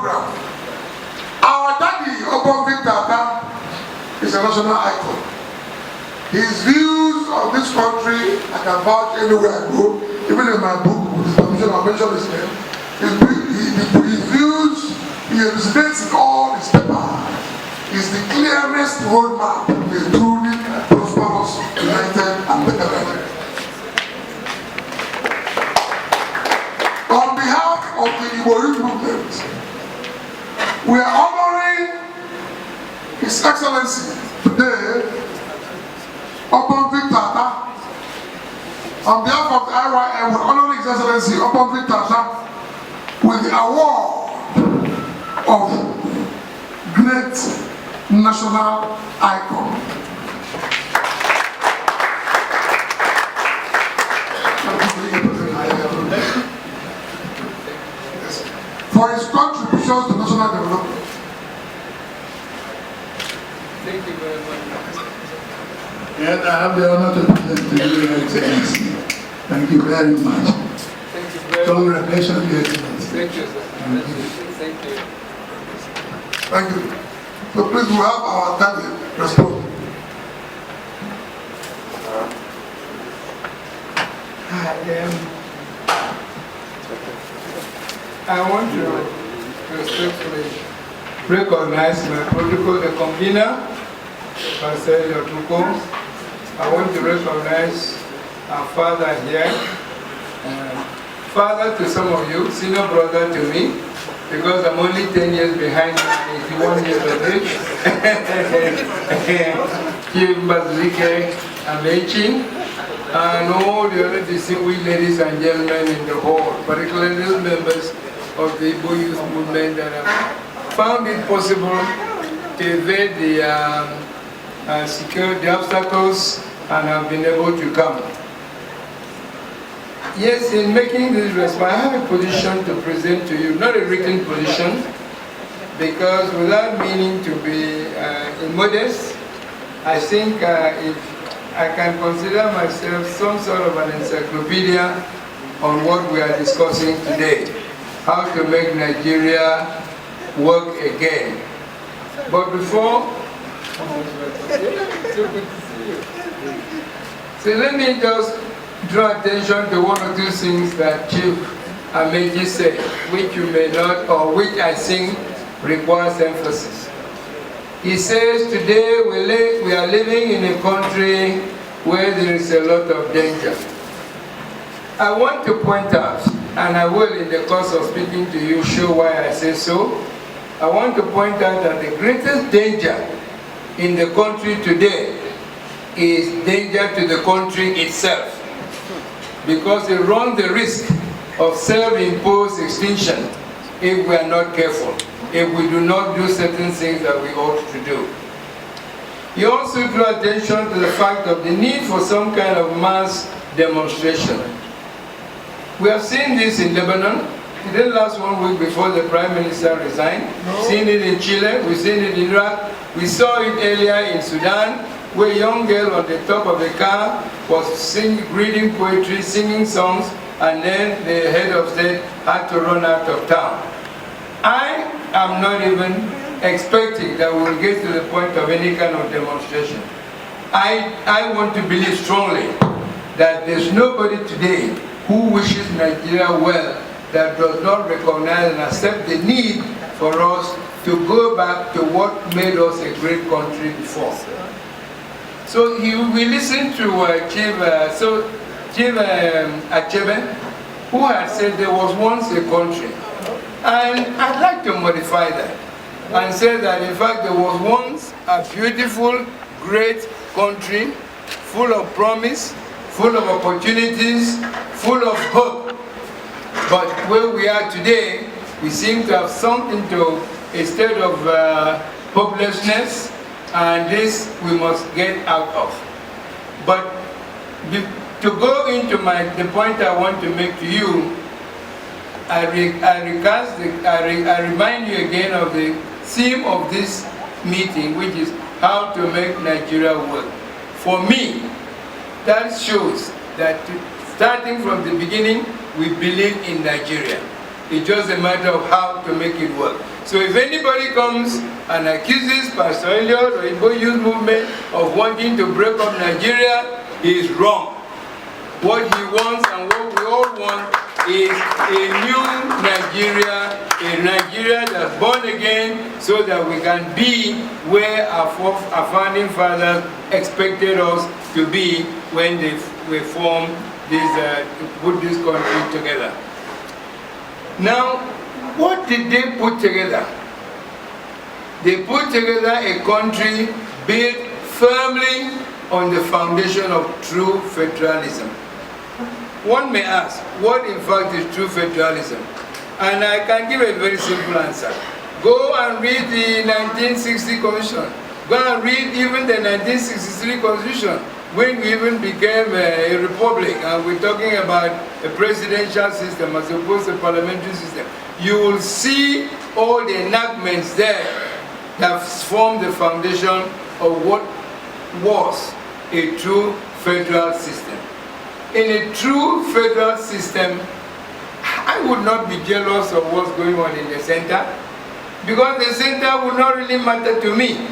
program. Our daddy, Obonvik Tata, is a national icon. His views on this country, I can vouch anywhere I go, even in my book, with his permission, I'll mention his name. His views, he elucidates in all his papers, is the clearest roadmap to a truly prosperous, united, and better Nigeria. On behalf of the Igbo youth movement, we are honoring His Excellency today, Obonvik Tata. On behalf of the IYM, we honor His Excellency Obonvik Tata with the award of Great National Icon. For his contributions to national development. Thank you very much. And I have the honor to present to you, Your Excellency. Thank you very much. Thank you very much. Congratulations, Your Excellency. Thank you, sir. Thank you. Thank you. So please, we have our daddy respond. I want to respectfully recognize my protocol, the convener, Pastor Yotuko. I want to recognize our father here, father to some of you, senior brother to me, because I'm only 10 years behind you, 81 years of age. Chief Bazike Amechi, and all the other distinguished ladies and gentlemen in the hall, particularly those members of the Igbo youth movement that have found it possible to evade the obstacles and have been able to come. Yes, in making this response, I have a position to present to you, not a written position, because without meaning to be immodest, I think if I can consider myself some sort of an encyclopedia on what we are discussing today, how to make Nigeria work again. But before, so let me just draw attention to one or two things that Chief Amechi said, which you may not, or which I think requires emphasis. He says today we are living in a country where there is a lot of danger. I want to point out, and I will in the course of speaking to you show why I say so. I want to point out that the greatest danger in the country today is danger to the country itself, because it runs the risk of self-imposed extinction if we are not careful, if we do not do certain things that we ought to do. He also drew attention to the fact of the need for some kind of mass demonstration. We have seen this in Lebanon. It didn't last 1 week before the Prime Minister resigned. We've seen it in Chile, we've seen it in Iraq. We saw it earlier in Sudan, where a young girl on the top of a car was reading poetry, singing songs, and then the head of state had to run out of town. I am not even expecting that we will get to the point of any kind of demonstration. I want to believe strongly that there's nobody today who wishes Nigeria well that does not recognize and accept the need for us to go back to what made us a great country before. So we listened to Chief Achebe, who had said there was once a country. And I'd like to modify that and say that in fact there was once a beautiful, great country, full of promise, full of opportunities, full of hope. But where we are today, we seem to have sunk into a state of hopelessness, and this we must get out of. But to go into the point I want to make to you, I remind you again of the theme of this meeting, which is how to make Nigeria work. For me, that shows that starting from the beginning, we believe in Nigeria. It's just a matter of how to make it work. So if anybody comes and accuses Pastor Elliot or Igbo Youth Movement of wanting to break up Nigeria, he is wrong. What he wants and what we all want is a new Nigeria, a Nigeria that's born again, so that we can be where our founding fathers expected us to be when they formed this, put this country together. Now, what did they put together? They put together a country built firmly on the foundation of true federalism. One may ask, what in fact is true federalism? And I can give a very simple answer. Go and read the 1960 Constitution. Go and read even the 1963 Constitution, when we even became a republic, and we're talking about a presidential system as opposed to a parliamentary system. You will see all the enactments there that form the foundation of what was a true federal system. In a true federal system, I would not be jealous of what's going on in the center, because the center would not really matter to me.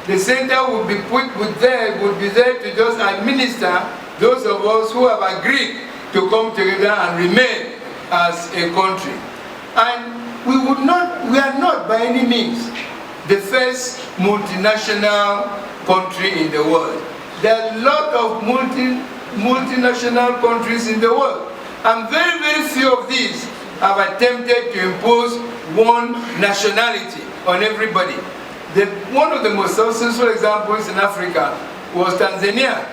The center would be would be there to just administer those of us who have agreed to come together and remain as a country. And we are not by any means the first multinational country in the world. There are a lot of multinational countries in the world, and very, very few of these have attempted to impose one nationality on everybody. One of the most successful examples in Africa was Tanzania.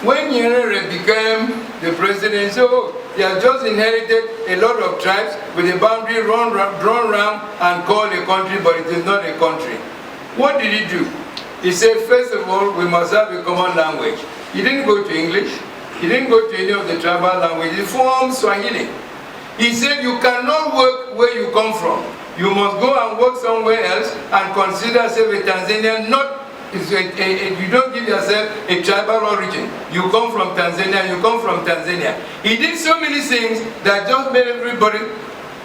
When Nyerere became the president, so he had just inherited a lot of tribes with a boundary drawn around and called a country, but it is not a country. What did he do? He said, first of all, we must have a common language. He didn't go to English. He didn't go to any of the tribal languages. He formed Swahili. He said, you cannot work where you come from. You must go and work somewhere else and consider yourself a Tanzanian, you don't give yourself a tribal origin. You come from Tanzania, you come from Tanzania. He did so many things that just made everybody,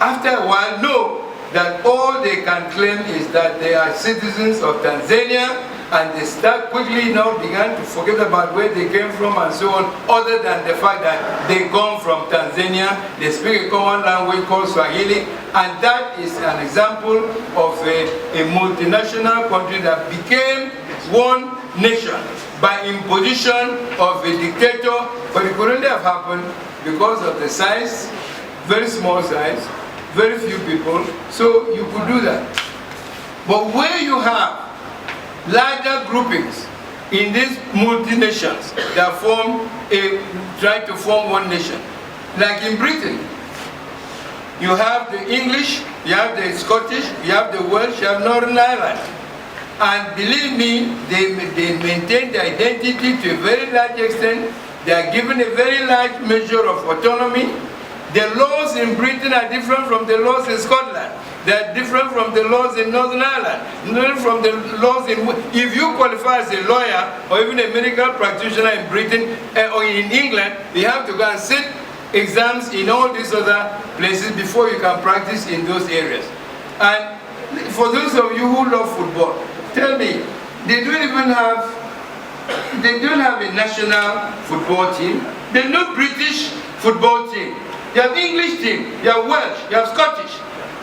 after a while, know that all they can claim is that they are citizens of Tanzania, and they start quickly now began to forget about where they came from and so on, other than the fact that they come from Tanzania, they speak a common language called Swahili, and that is an example of a multinational country that became one nation by imposition of a dictator. But it could only have happened because of the size, very small size, very few people, so you could do that. But where you have larger groupings in these multi-nations that try to form one nation, like in Britain, you have the English, you have the Scottish, you have the Welsh, you have Northern Ireland. And believe me, they maintain their identity to a very large extent. They are given a very large measure of autonomy. The laws in Britain are different from the laws in Scotland. They are different from the laws in Northern Ireland. Different from the laws in... If you qualify as a lawyer or even a medical practitioner in Britain or in England, you have to go and sit exams in all these other places before you can practice in those areas. And for those of you who love football, tell me, they don't have a national football team. There's no British football team. You have English team, you have Welsh, you have Scottish.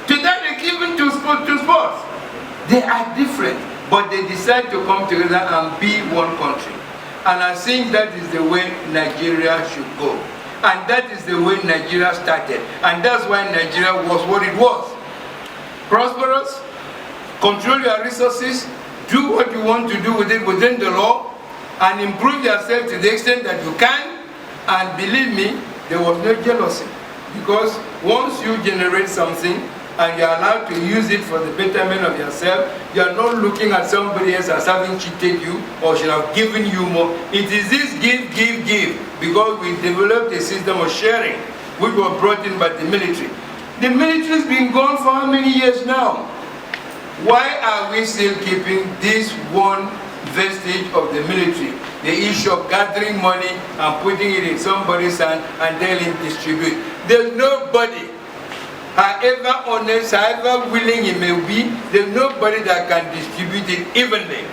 To that they give to sports. They are different, but they decide to come together and be one country. And I think that is the way Nigeria should go. And that is the way Nigeria started. And that's why Nigeria was what it was. Prosperous, control your resources, do what you want to do with it within the law, and improve yourself to the extent that you can. And believe me, there was no jealousy. Because once you generate something and you're allowed to use it for the betterment of yourself, you're not looking at somebody else as having cheated you or should have given you more. It is this give, because we developed a system of sharing, which was brought in by the military. The military's been gone for how many years now? Why are we still keeping this one vestige of the military? The issue of gathering money and putting it in somebody's hand and then distribute. There's nobody however honest, however willing it may be, there's nobody that can distribute it evenly.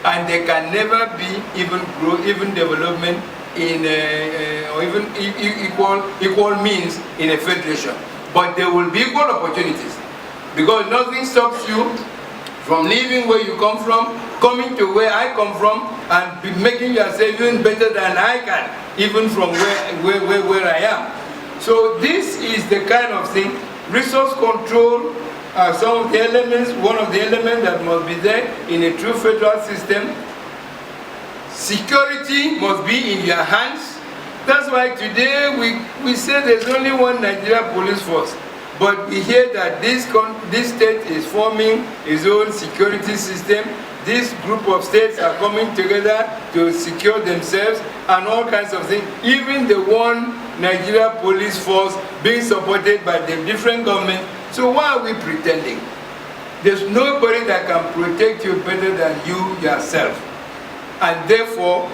And there can never be even growth, even development in or even equal means in a federation. But there will be equal opportunities, because nothing stops you from leaving where you come from, coming to where I come from, and be making yourself even better than I can, even from where I am. So this is the kind of thing. Resource control are some of the elements, one of the elements that must be there in a true federal system. Security must be in your hands. That's why today we say there's only one Nigeria police force. But we hear that this state is forming its own security system. This group of states are coming together to secure themselves and all kinds of things. Even the one Nigeria police force being supported by the different governments. So why are we pretending? There's nobody that can protect you better than you yourself. And therefore,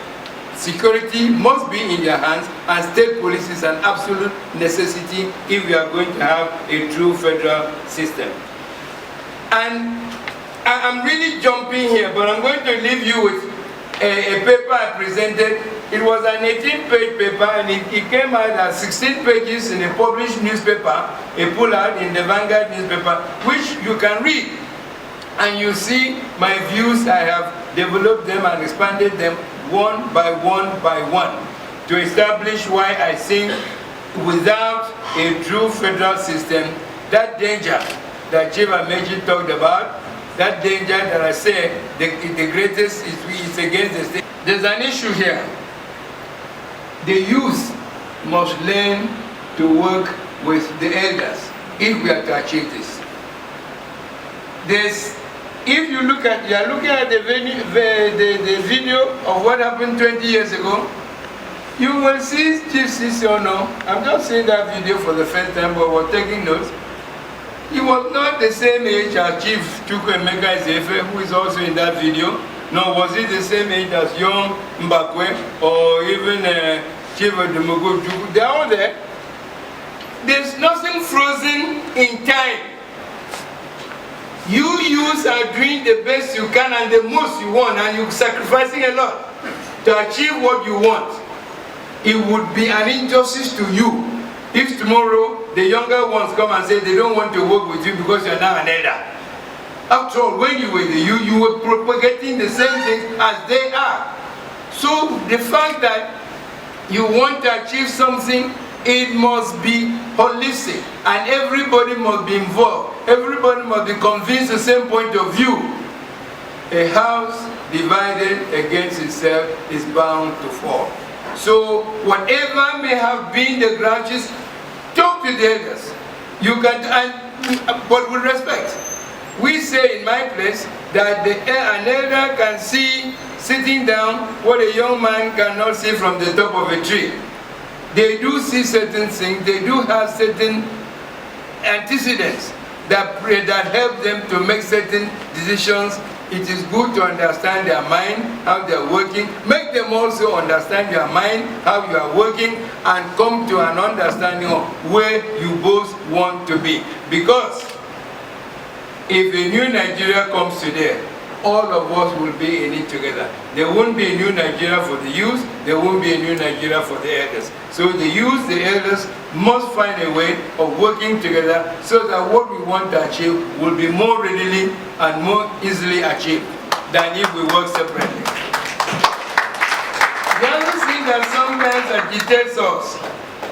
security must be in your hands, and state police is an absolute necessity if we are going to have a true federal system. And I'm really jumping here, but I'm going to leave you with a paper I presented. It was an 18-page paper, and it came out as 16 pages in a published newspaper, a pull-out in the Vanguard newspaper, which you can read. And you see my views. I have developed them and expanded them one by one to establish why I think without a true federal system, that danger that Chief Amechi talked about, that danger that I say the greatest is against the state. There's an issue here. The youth must learn to work with the elders if we are to achieve this. If you look at, you're looking at the video of what happened 20 years ago, you will see Chief Chizzy Ono. I'm just seeing that video for the first time, but we're taking notes. He was not the same age as Chief Chukwuemeka Ezefe, who is also in that video, nor was he the same age as young Mbakwe or even Chief Odumogo Chukwu. They're all there. There's nothing frozen in time. You are doing the best you can and the most you want, and you're sacrificing a lot to achieve what you want. It would be an injustice to you if tomorrow the younger ones come and say they don't want to work with you because you're now an elder. After all, when you were the youth, you were propagating the same things as they are. So the fact that you want to achieve something, it must be holistic, and everybody must be involved. Everybody must be convinced the same point of view. A house divided against itself is bound to fall. So whatever may have been the grudges, talk to the elders. You can, but with respect. We say in my place that an elder can see sitting down what a young man cannot see from the top of a tree. They do see certain things, they do have certain antecedents that help them to make certain decisions. It is good to understand their mind, how they are working. Make them also understand your mind, how you are working, and come to an understanding of where you both want to be. Because if a new Nigeria comes today, all of us will be in it together. There won't be a new Nigeria for the youth, there won't be a new Nigeria for the elders. So the youth, the elders must find a way of working together so that what we want to achieve will be more readily and more easily achieved than if we work separately. The other thing that sometimes agitates us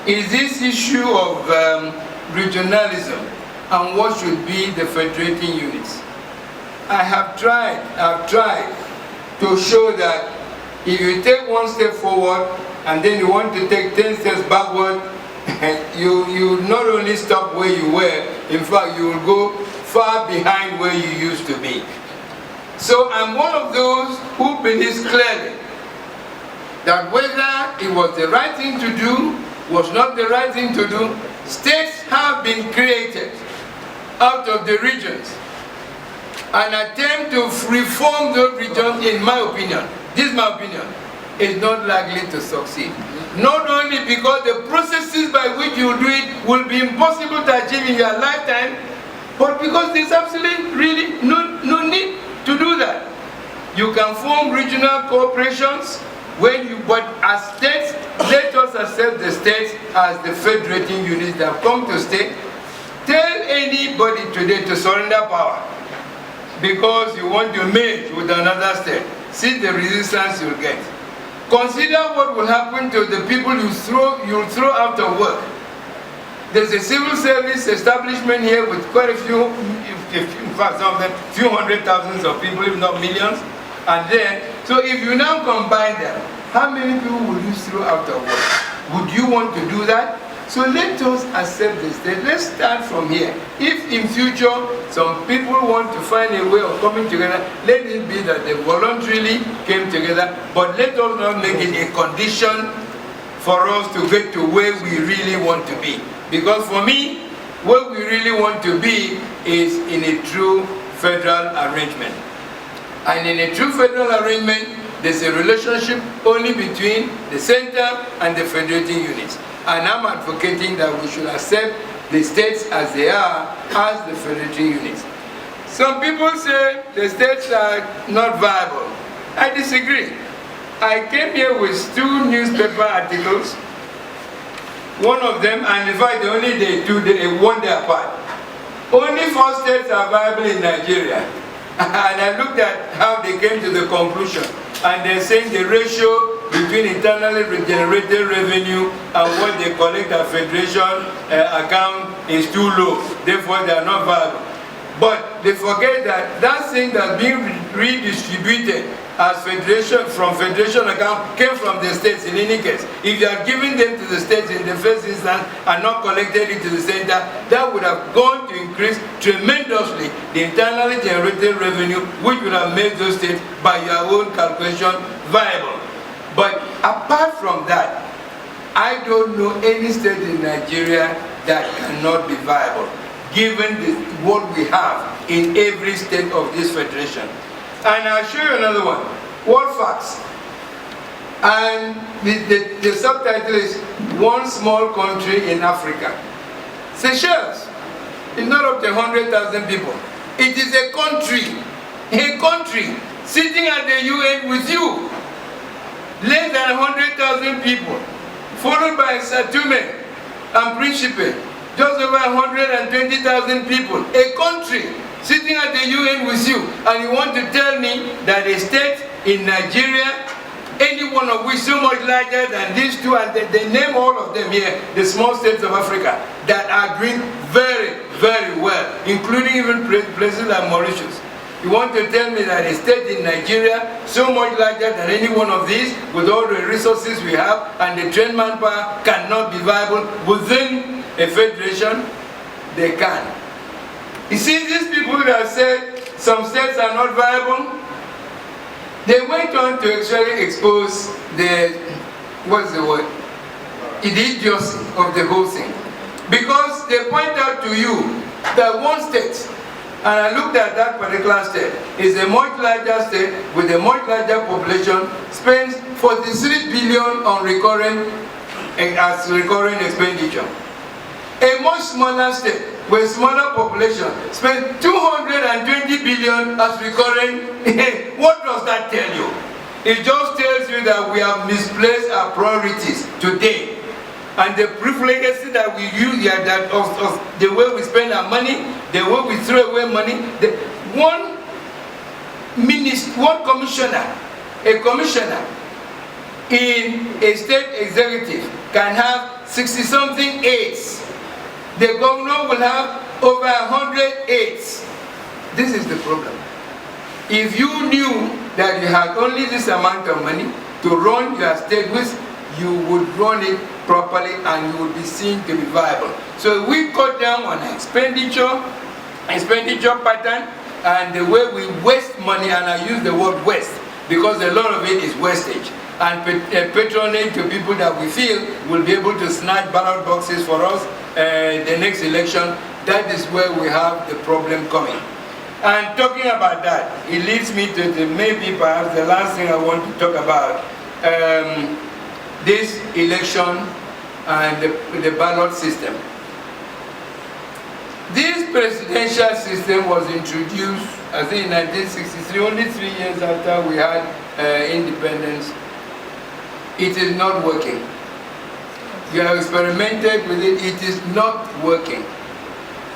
is this issue of regionalism and what should be the federating units. I have tried to show that if you take one step forward and then you want to take 10 steps backward, you not only stop where you were, in fact you will go far behind where you used to be. So I'm one of those who believes clearly that whether it was the right thing to do, was not the right thing to do, states have been created out of the regions. An attempt to reform those regions, in my opinion, this is my opinion, is not likely to succeed. Not only because the processes by which you do it will be impossible to achieve in your lifetime, but because there's absolutely really no need to do that. You can form regional corporations but as states, let us accept the states as the federating units that come to stay. Tell anybody today to surrender power because you want to merge with another state. See the resistance you'll get. Consider what will happen to the people you'll throw out of work. There's a civil service establishment here with quite a few, in fact, some of them, few hundred thousands of people, if not millions. And then, so if you now combine them, how many people will you throw out of work? Would you want to do that? So let us accept this. Let's start from here. If in future some people want to find a way of coming together, let it be that they voluntarily came together, but let us not make it a condition for us to get to where we really want to be. Because for me, where we really want to be is in a true federal arrangement. And in a true federal arrangement, there's a relationship only between the center and the federating units. And I'm advocating that we should accept the states as they are, as the federating units. Some people say the states are not viable. I disagree. I came here with 2 newspaper articles. One of them, and in fact, only they 1 day apart. Only 4 states are viable in Nigeria. And I looked at how they came to the conclusion. And they're saying the ratio between internally generated revenue and what they collect at federation account is too low. Therefore, they are not viable. But they forget that that thing that's being redistributed as federation from federation account came from the states in any case. If you are giving them to the states in the first instance and not collected it to the center, that would have gone to increase tremendously the internally generated revenue, which would have made those states, by your own calculation, viable. But apart from that, I don't know any state in Nigeria that cannot be viable, given what we have in every state of this federation. And I'll show you another one, World Facts. And the subtitle is One Small Country in Africa. Seychelles is not up to 100,000 people. It is a country sitting at the UN with you. Less than 100,000 people, followed by Sao Tome and Principe, just over 120,000 people. A country sitting at the UN with you, and you want to tell me that a state in Nigeria, any one of which so much larger than these 2, and they name all of them here, the small states of Africa, that are doing very, very well, including even places like Mauritius. You want to tell me that a state in Nigeria, so much larger than any one of these, with all the resources we have and the trained manpower, cannot be viable within a federation? They can. You see, these people that said some states are not viable, they went on to actually expose the, what's the word? Idiocy of the whole thing. Because they point out to you that one state, and I looked at that particular state, is a much larger state with a much larger population, spends 43 billion on recurring expenditure. A much smaller state with smaller population spends 220 billion as recurring. What does that tell you? It just tells you that we have misplaced our priorities today. And the privileges that we use here, that of the way we spend our money, the way we throw away money, one commissioner, a commissioner in a state executive can have 60-something aides. The governor will have over 100 aides. This is the problem. If you knew that you had only this amount of money to run your state with, you would run it properly and you would be seen to be viable. So we cut down on expenditure pattern and the way we waste money, and I use the word waste because a lot of it is wastage, and patronage to people that we feel will be able to snatch ballot boxes for us the next election. That is where we have the problem coming. And talking about that, it leads me to maybe perhaps the last thing I want to talk about this election and the ballot system. This presidential system was introduced, I think, in 1963, only 3 years after we had independence. It is not working. We have experimented with it, it is not working.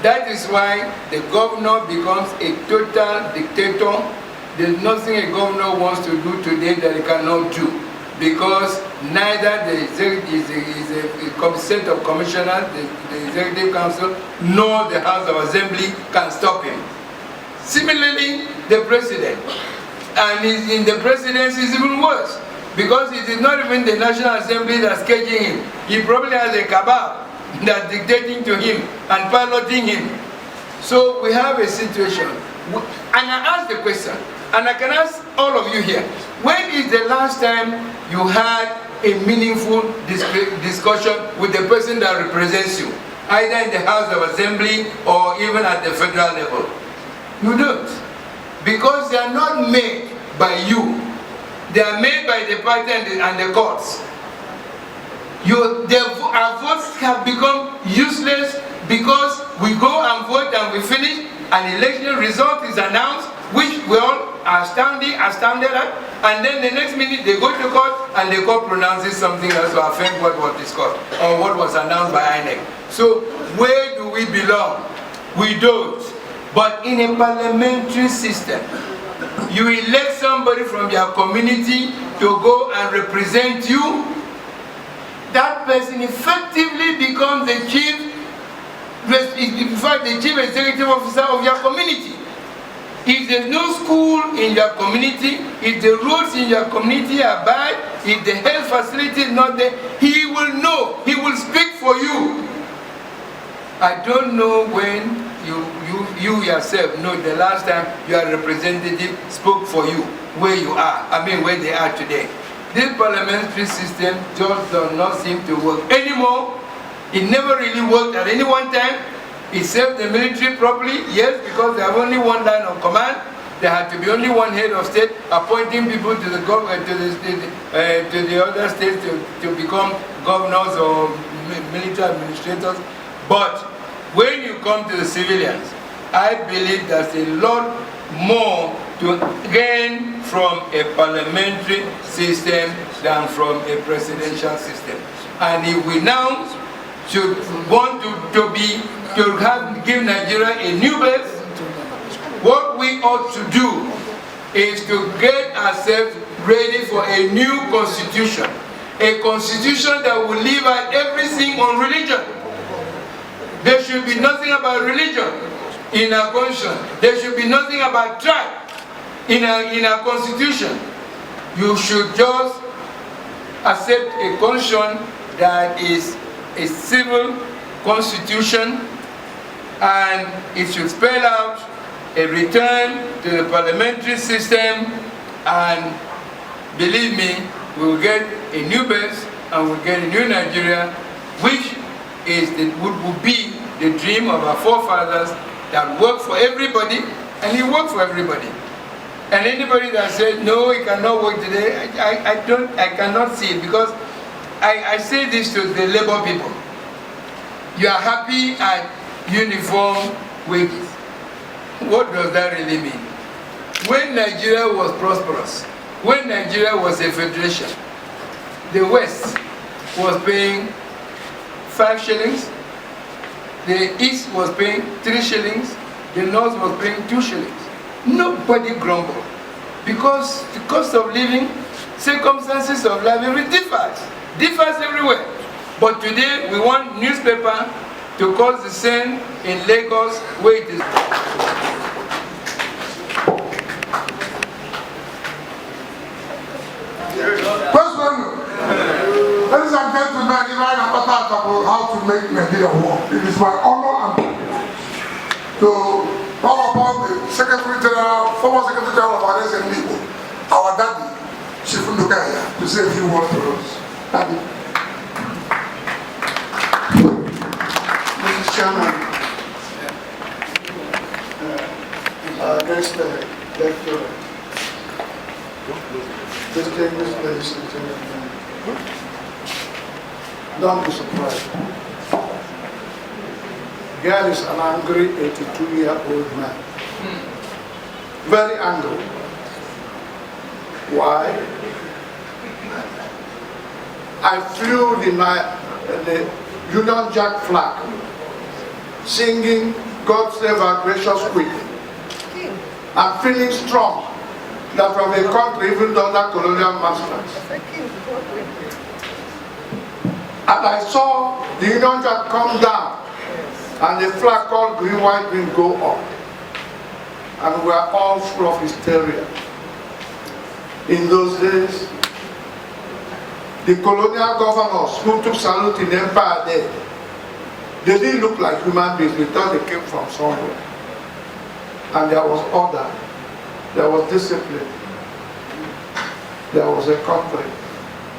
That is why the governor becomes a total dictator. There's nothing a governor wants to do today that he cannot do, because neither the executive is a set of commissioners, the executive council, nor the House of Assembly can stop him. Similarly, the president, and in the presidency is even worse, because it is not even the National Assembly that's caging him. He probably has a cabal that's dictating to him and piloting him. So we have a situation, and I ask the question, and I can ask all of you here, when is the last time you had a meaningful discussion with the person that represents you, either in the House of Assembly or even at the federal level? You don't, because they are not made by you. They are made by the party and the courts. Our votes have become useless because we go and vote and we finish, an election result is announced, which we all are astounded at, and then the next minute they go to court and the court pronounces something else to affect what was discussed or what was announced by INEC. So where do we belong? We don't. But in a parliamentary system, you elect somebody from your community to go and represent you. That person effectively becomes the chief executive officer of your community. If there's no school in your community, if the roads in your community are bad, if the health facility is not there, he will know, he will speak for you. I don't know when you yourself know the last time your representative spoke for you, where you are, where they are today. This parliamentary system just does not seem to work anymore. It never really worked at any one time. It served the military properly, yes, because they have only one line of command. There had to be only one head of state appointing people to the government, to the other states to become governors or military administrators. But when you come to the civilians, I believe there's a lot more to gain from a parliamentary system than from a presidential system. And if we now should want to give Nigeria a new birth, what we ought to do is to get ourselves ready for a new constitution. A constitution that will leave out everything on religion. There should be nothing about religion in our constitution. There should be nothing about tribe in our constitution. You should just accept a constitution that is a civil constitution, and it should spell out a return to the parliamentary system, and believe me, we will get a new birth and we'll get a new Nigeria, which would be the dream of our forefathers that worked for everybody, and it worked for everybody. And anybody that says, no, it cannot work today, I cannot see it, because I say this to the labor people. You are happy at uniform wages. What does that really mean? When Nigeria was prosperous, when Nigeria was a federation, the West was paying 5 shillings, the East was paying 3 shillings, the North was paying 2 shillings. Nobody grumbled, because the cost of living, circumstances of life, it differs everywhere. But today we want newspaper to cause the same in Lagos, where it is. Ladies and gentlemen, if I am about how to make Nigeria work, it is my honor and to call upon the former Secretary General of our Igbo, our daddy, Chief Ndukaya, to say a few words to us. Daddy. Mr. Chairman, next lecturer, Distinguished ladies and gentlemen, don't be surprised. Here is an angry 82-year-old man. Very angry. Why? I flew the Union Jack flag, singing God Save Our Gracious Queen. I'm feeling strong that from a country even under colonial masters. And I saw the Union Jack come down and the flag called green, white, green go up. And we were all full of hysteria. In those days, the colonial governors who took salute in the Empire Day, they didn't look like human beings. We thought they came from somewhere. And there was order. There was discipline. There was a country,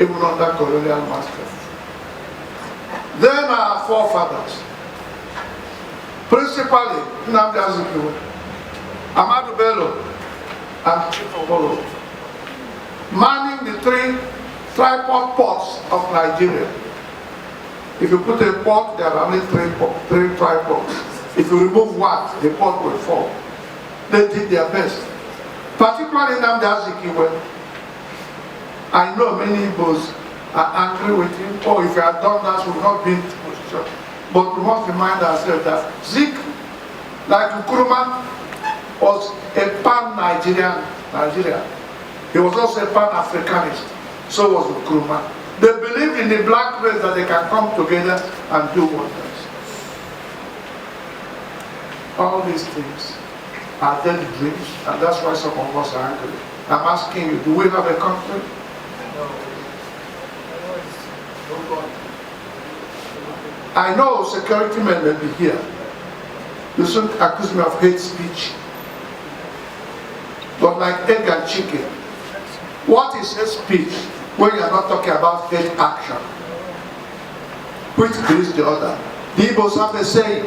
even under colonial masters. Then our forefathers, principally Nnamdi Azikiwe, Ahmadu Bello, and Chief Obolo, manning the three tripod ports of Nigeria. If you put a port, there are only three tripods. If you remove one, the port will fall. They did their best. Particularly Nnamdi Azikiwe. I know many Igbos are angry with him. Oh, if you had done that, we would not be in this position. But we must remind ourselves that Zik, like Nkrumah, was a pan-Nigerian. He was also a pan-Africanist. So was Nkrumah. They believed in the black race that they can come together and do wonders. All these things are dead dreams, and that's why some of us are angry. I'm asking you, do we have a country? No. I know security men will be here. You shouldn't accuse me of hate speech. But like egg and chicken, what is hate speech when you are not talking about hate action? Which is the other. The Igbos have a saying,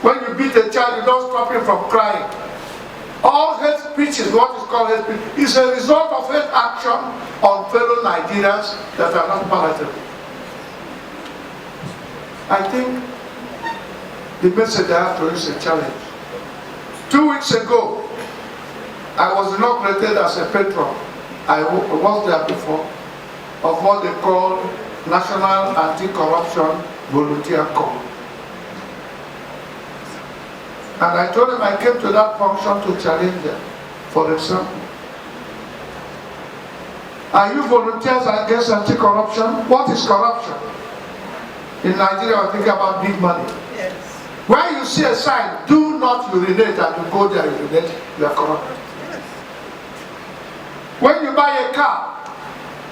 when you beat a child, you don't stop him from crying. All hate speech is what is called hate speech. It's a result of hate action on fellow Nigerians that are not palatable. I think the message I have to is a challenge. 2 weeks ago, I was inaugurated as a patron. I was there before, of what they call National Anti-Corruption Volunteer Corps. And I told them I came to that function to challenge them. For example, are you volunteers against anti-corruption? What is corruption? In Nigeria, we think about big money. Yes. When you see a sign, do not urinate, and you go there, urinate, you are corrupt. Yes. When you buy a car,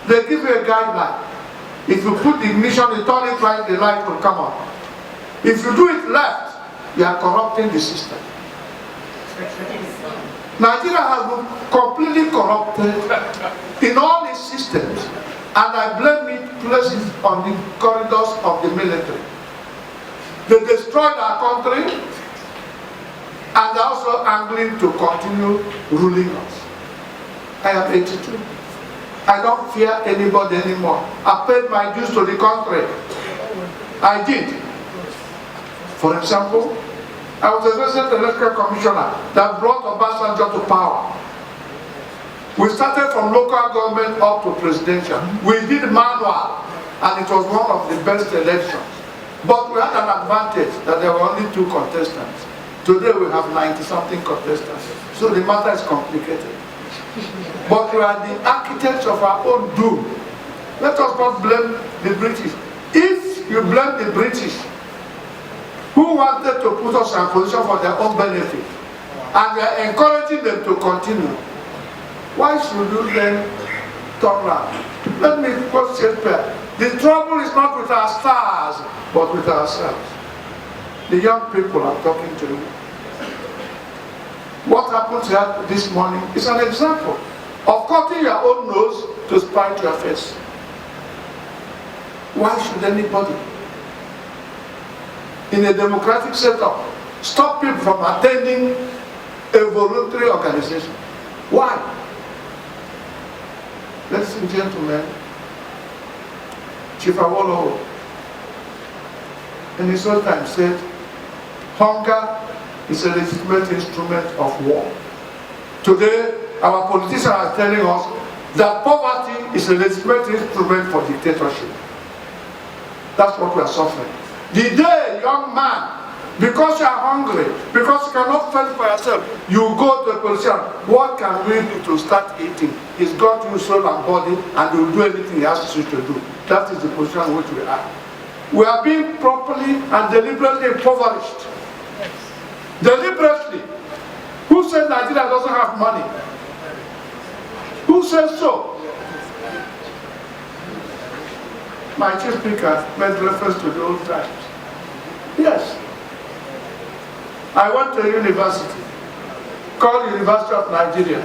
they give you a guideline. If you put the ignition, you turn it right, the light will come on. If you do it left, you are corrupting the system. Nigeria has been completely corrupted in all its systems, and I blame it places on the corridors of the military. They destroyed our country, and they're also angling to continue ruling us. I am 82. I don't fear anybody anymore. I paid my dues to the country. I did. For example, I was a resident electoral commissioner that brought Obasanjo to power. We started from local government up to presidential. We did manual, and it was one of the best elections. But we had an advantage that there were only 2 contestants. Today we have 90-something contestants. So the matter is complicated. But we are the architects of our own doom. Let us not blame the British. If you blame the British, who wanted to put us in a position for their own benefit, and we are encouraging them to continue, why should you then turn around? Let me quote Shakespeare. The trouble is not with our stars, but with ourselves. The young people are talking to you. What happened here this morning is an example of cutting your own nose to spite your face. Why should anybody in a democratic setup stop people from attending a voluntary organization. Why? Ladies and gentlemen, Chief Awolowo in his own time said, hunger is a legitimate instrument of war. Today, our politicians are telling us that poverty is a legitimate instrument for dictatorship. That's what we are suffering. The day, young man, because you are hungry, because you cannot fend for yourself, you go to a politician, what can we do to start eating? He's got you soul and body, and he will do anything he asks you to do. That is the position in which we are. We are being properly and deliberately impoverished. Deliberately. Who said Nigeria doesn't have money? Who says so? My chief speaker made reference to the old times. Yes. I went to a university called University of Nigeria.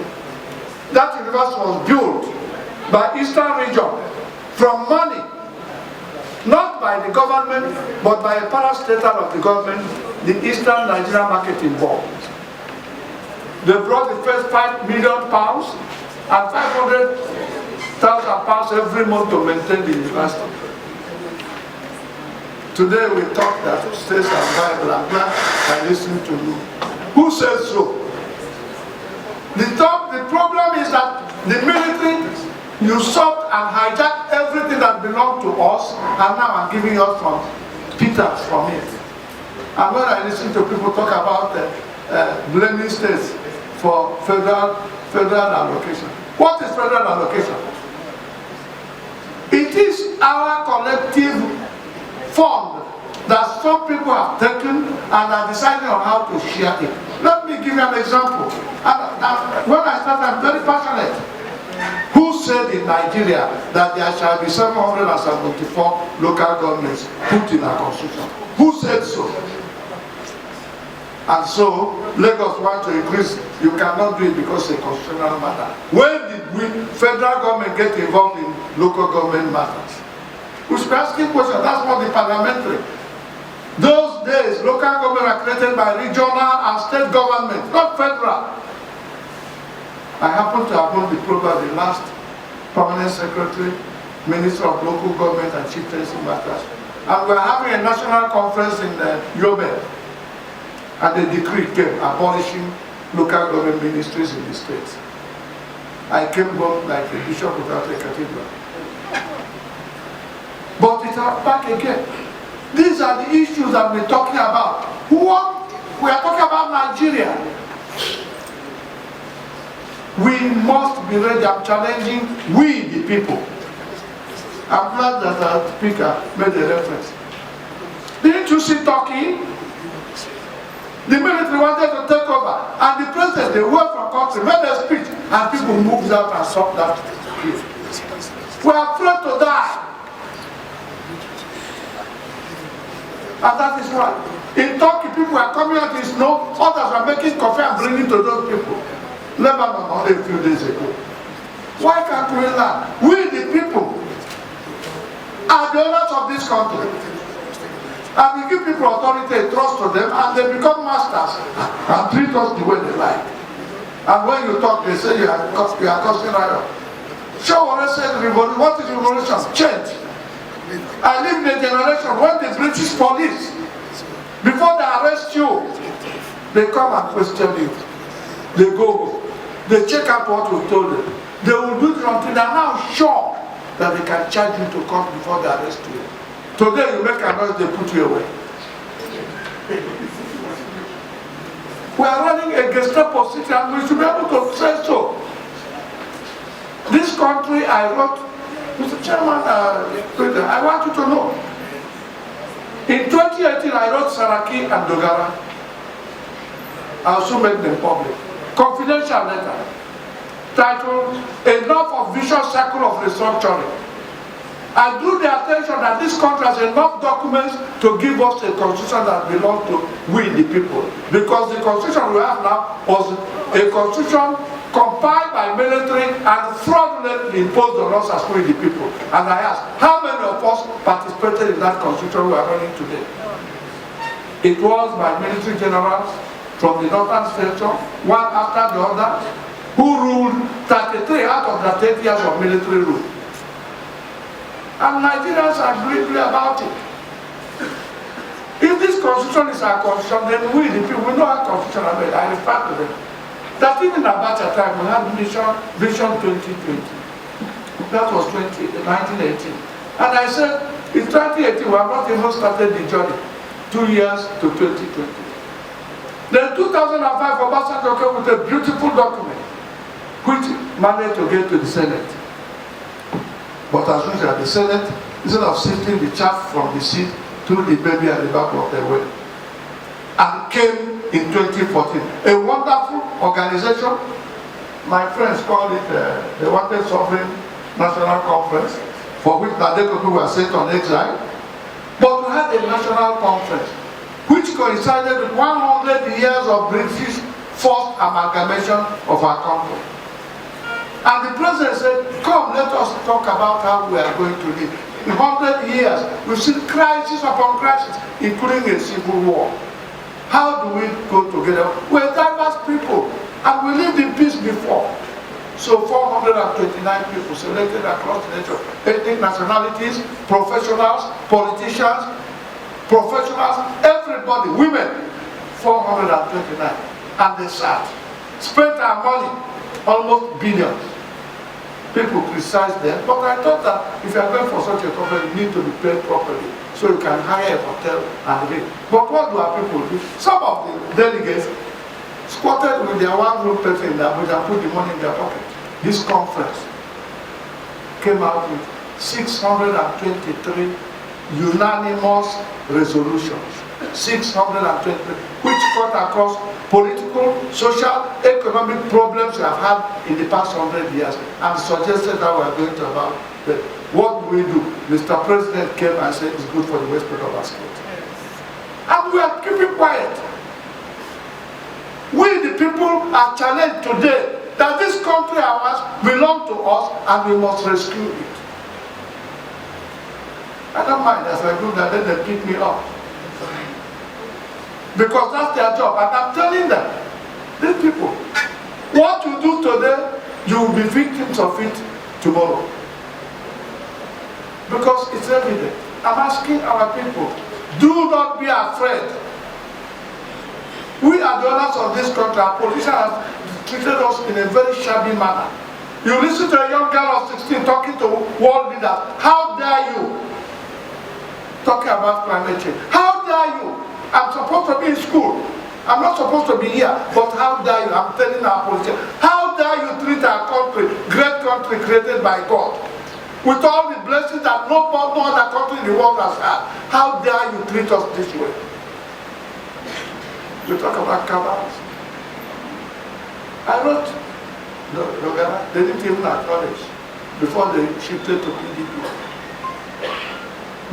That university was built by Eastern Region from money, not by the government, but by a parastatal of the government, the Eastern Nigeria Marketing Board. They brought the first £5 million and £500,000 every month to maintain the university. Today we talk that states are viable. I'm glad I listened to you. Who says so? The problem is that the military usurped and hijacked everything that belonged to us, and now I'm giving us some peters from it. And when I listen to people talk about blaming states for federal allocation, what is federal allocation? It is our collective fund that some people have taken and are deciding on how to share it. Let me give you an example. When I started, I'm very passionate. Who said in Nigeria that there shall be 774 local governments put in our constitution? Who said so? And so, Lagos wants to increase. You cannot do it because it's a constitutional matter. When did we, federal government, get involved in local government matters? We should be asking questions. That's what the parliamentary. Those days, local government are created by regional and state government, not federal. I happen to have known the program, the last permanent secretary, minister of local government and chieftaincy matters. And we're having a national conference in Yobe. And the decree came abolishing local government ministries in the states. I came home like a bishop without a cathedral. But it's back again. These are the issues that we're talking about. We are talking about Nigeria. We must be ready. I'm challenging we, the people. I'm glad that our speaker made a reference. Didn't you see Turkey? The military wanted to take over, and the president, they went from country, made a speech, and people moved out and stopped that. We are afraid to die. And that is why. In Turkey, people are coming out in snow, others are making coffee and bringing to those people. Lebanon only a few days ago. Why can't we learn? We, the people, are the owners of this country. And we give people authority and trust to them, and they become masters and treat us the way they like. And when you talk, they say you are causing riot. Showore said revolution. What is revolution? Change. I live in a generation when the British police, before they arrest you, they come and question you. They go, they check out what we told them. They will do it until they are now sure that they can charge you to court before they arrest you. Today you make a noise, they put you away. We are running a Gestapo city, and we should be able to say so. This country, I wrote, Mr. Chairman, I want you to know. In 2018, I wrote Saraki and Dogara. I also made them public. Confidential letter titled, Enough of Vicious Circle of Restructuring. I drew the attention that this country has enough documents to give us a constitution that belongs to we the people. Because the constitution we have now was a constitution compiled by military and fraudulently imposed on us as we the people. And I asked, how many of us participated in that constitution we are running today? It was by military generals, from the northern section, one after the other, who ruled 33 out of the 30 years of military rule. And Nigerians are greatly about it. If this constitution is our constitution, then we, the people, we know our constitution. I refer to them. That even about a time we had Vision 2020. That was 1918. And I said, in 2018, we have not even started the journey. 2 years to 2020. Then 2005, Obasanjo came with a beautiful document, which managed to get to the Senate. But as usual, the Senate, instead of sifting the chaff from the seed, threw the baby at the back of the well. And came in 2014. A wonderful organization. My friends call it the Wanted Sovereign National Conference, for which Nadeko people were sent on exile. But we had a national conference, which coincided with 100 years of British forced amalgamation of our country. And the president said, come, let us talk about how we are going to live. In 100 years, we've seen crisis upon crisis, including a civil war. How do we go together? We're diverse people, and we lived in peace before. So 429 people selected across the nation, ethnic nationalities, professionals, politicians, professionals, everybody, women, 429. And they sat, spent our money, almost billions. People criticize them, but I thought that if you are going for such a conference, you need to be paid properly, so you can hire a hotel and live. But what do our people do? Some of the delegates squatted with their one-room person in Abuja and put the money in their pocket. This conference came out with 623 unanimous resolutions. 623, which cut across political, social, economic problems we have had in the past 100 years, and suggested that we are going to about that. What do we do? Mr. President came and said it's good for the West Part of our state. And we are keeping quiet. We, the people, are challenged today that this country ours belongs to us and we must rescue it. I don't mind as I do that, then they pick me up. Because that's their job. And I'm telling them, these people, what you do today, you will be victims of it tomorrow. Because it's evident. I'm asking our people, do not be afraid. We are the owners of this country. Our politicians have treated us in a very shabby manner. You listen to a young girl of 16 talking to world leaders. How dare you? Talking about climate change. How dare you? I'm supposed to be in school. I'm not supposed to be here. But how dare you? I'm telling our politicians. How dare you treat our country, great country created by God, with all the blessings that no other country in the world has had? How dare you treat us this way? You talk about cabals. I wrote, no, they didn't even acknowledge before they shifted to PDP.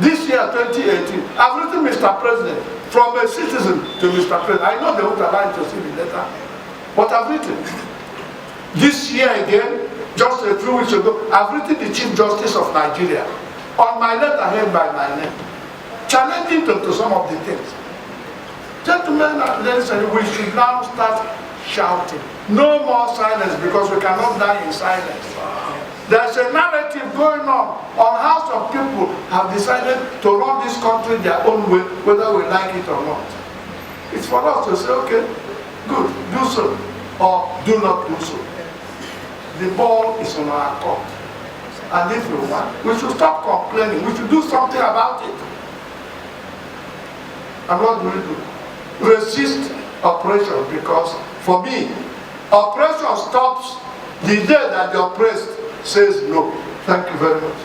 This year, 2018, I've written Mr. President, from a citizen to Mr. President. I know they won't allow to see the letter, but I've written. This year again, just a few weeks ago, I've written the Chief Justice of Nigeria on my letterhead by my name, challenging them to some of the things. Gentlemen and ladies, we should now start shouting. No more silence, because we cannot die in silence. There's a narrative going on how some people have decided to run this country their own way, whether we like it or not. It's for us to say, okay, good, do so, or do not do so. The ball is on our court. And if we want, we should stop complaining. We should do something about it. And what do we do? Resist oppression, because for me, oppression stops the day that the oppressed says no. Thank you very much.